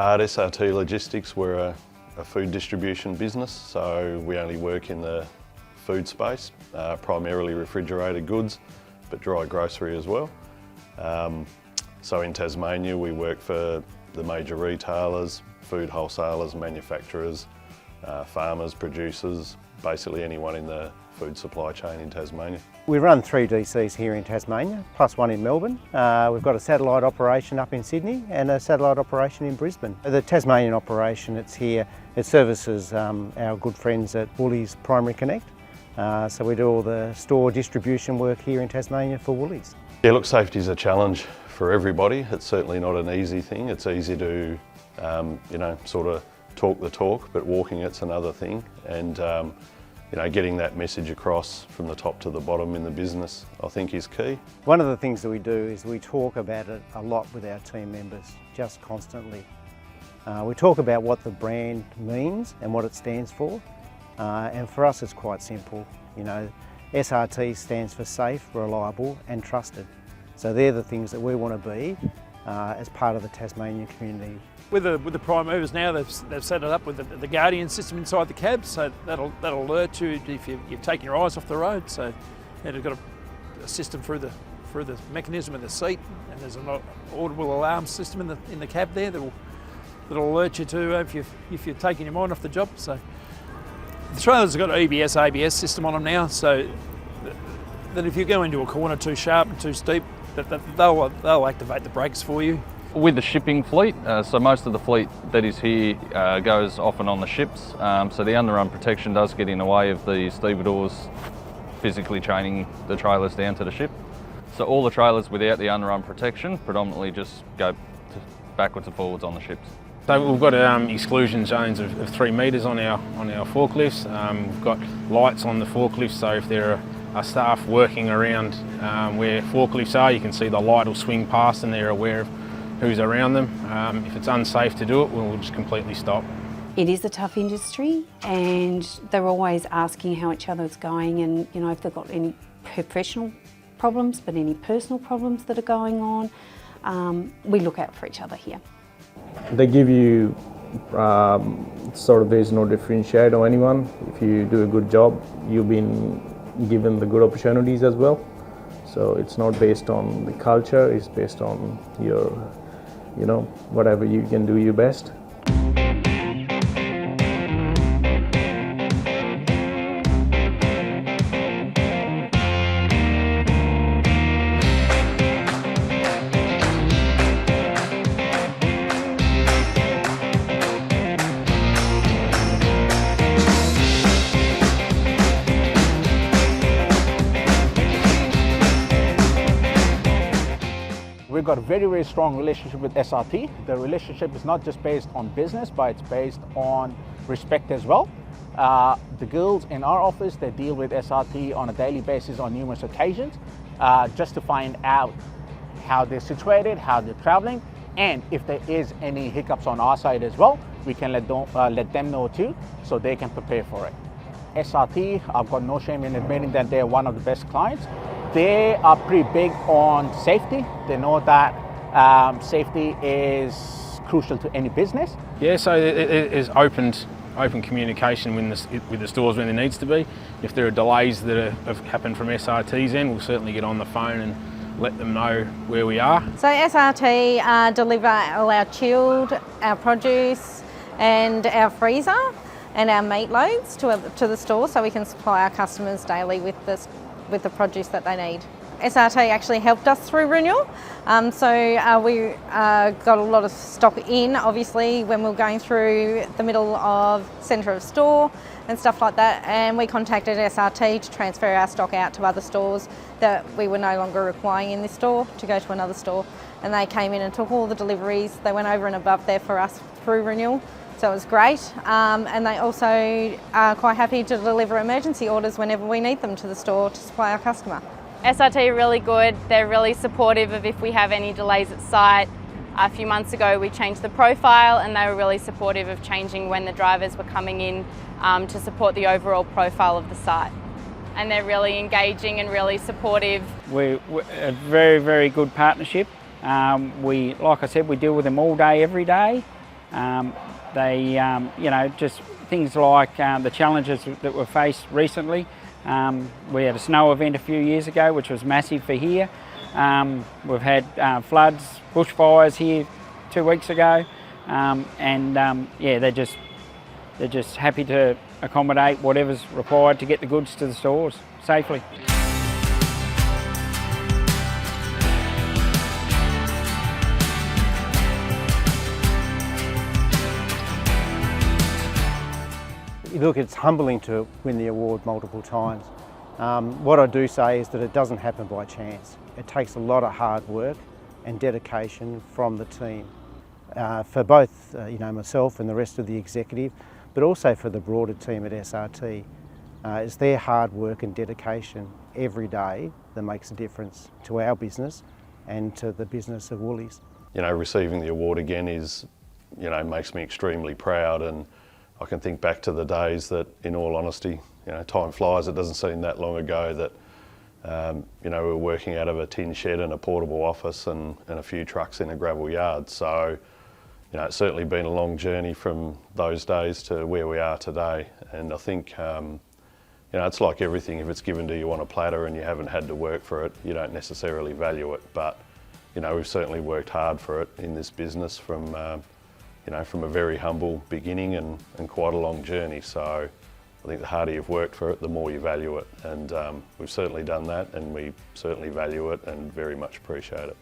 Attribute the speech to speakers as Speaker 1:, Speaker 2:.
Speaker 1: At SRT Logistics, we're a food distribution business, so we only work in the food space, primarily refrigerated goods, but dry grocery as well. So in Tasmania, we work for the major retailers, food wholesalers, manufacturers, farmers, producers, basically anyone in the food supply chain in Tasmania.
Speaker 2: We run 3 DCs here in Tasmania, plus one in Melbourne. We've got a satellite operation up in Sydney and a satellite operation in Brisbane. The Tasmanian operation, it's here, it services our good friends at Woolies Primary Connect. So we do all the store distribution work here in Tasmania for Woolies.
Speaker 1: Yeah, look, safety is a challenge for everybody. It's certainly not an easy thing. It's easy to, sort of talk the talk, but walking it's another thing. And getting that message across from the top to the bottom in the business, I think, is key.
Speaker 2: One of the things that we do is we talk about it a lot with our team members, just constantly. We talk about what the brand means and what it stands for. And for us, it's quite simple. SRT stands for safe, reliable and trusted. So they're the things that we want to be as part of the Tasmanian community.
Speaker 3: With the prime movers now, they've set it up with the Guardian system inside the cab, so that'll alert you if you've taken your eyes off the road. So they've got a system through the mechanism of the seat, and there's an audible alarm system in the cab there that'll alert you to if you're taking your mind off the job. So the trailers have got an EBS, ABS system on them now, so that if you go into a corner too sharp and too steep, they'll activate the brakes for you.
Speaker 4: With the shipping fleet, so most of the fleet that is here goes often on the ships, so the underrun protection does get in the way of the stevedores physically chaining the trailers down to the ship. So all the trailers without the underrun protection predominantly just go backwards and forwards on the ships.
Speaker 5: So we've got exclusion zones of 3 metres on our forklifts. We've got lights on the forklifts, so if there are staff working around where forklifts are, you can see the light will swing past and they're aware of who's around them. If it's unsafe to do it, we'll just completely stop.
Speaker 6: It is a tough industry, and they're always asking how each other's going, and if they've got any professional problems, but any personal problems that are going on, we look out for each other here.
Speaker 7: They give you there's no differentiate on anyone. If you do a good job, you've been given the good opportunities as well. So it's not based on the culture, it's based on your, whatever you can do your best.
Speaker 8: We've got a very, very strong relationship with SRT. The relationship is not just based on business, but it's based on respect as well. The girls in our office, they deal with SRT on a daily basis on numerous occasions, just to find out how they're situated, how they're traveling, and if there is any hiccups on our side as well, we can let them know too, so they can prepare for it. SRT, I've got no shame in admitting that they're one of the best clients. They are pretty big on safety. They know that safety is crucial to any business.
Speaker 5: Yeah, so it is open communication with the stores when there needs to be. If there are delays that have happened from SRT's end, we'll certainly get on the phone and let them know where we are.
Speaker 9: So SRT deliver all our chilled, our produce and our freezer and our meat loads to the store, so we can supply our customers daily with the produce that they need. SRT actually helped us through renewal, so we got a lot of stock in, obviously, when we were going through the middle of centre of store and stuff like that, and we contacted SRT to transfer our stock out to other stores that we were no longer requiring in this store to go to another store, and they came in and took all the deliveries. They went over and above there for us through renewal. So it was great, and they also are quite happy to deliver emergency orders whenever we need them to the store to supply our customer.
Speaker 10: SRT are really good. They're really supportive of if we have any delays at site. A few months ago we changed the profile, and they were really supportive of changing when the drivers were coming in to support the overall profile of the site. And they're really engaging and really supportive.
Speaker 11: We're a very, very good partnership. Like I said, we deal with them all day, every day. Just things like the challenges that were faced recently. We had a snow event a few years ago, which was massive for here. We've had floods, bushfires here 2 weeks ago, they're just happy to accommodate whatever's required to get the goods to the stores safely.
Speaker 2: Look, it's humbling to win the award multiple times. What I do say is that it doesn't happen by chance. It takes a lot of hard work and dedication from the team. For both myself and the rest of the executive, but also for the broader team at SRT. It's their hard work and dedication every day that makes a difference to our business and to the business of Woolies.
Speaker 1: Receiving the award again is, makes me extremely proud, and I can think back to the days that, in all honesty, time flies. It doesn't seem that long ago that we were working out of a tin shed and a portable office and a few trucks in a gravel yard. So, it's certainly been a long journey from those days to where we are today. And I think, it's like everything. If it's given to you on a platter and you haven't had to work for it, you don't necessarily value it. But, we've certainly worked hard for it in this business from a very humble beginning and quite a long journey. So I think the harder you've worked for it, the more you value it. And we've certainly done that, and we certainly value it and very much appreciate it.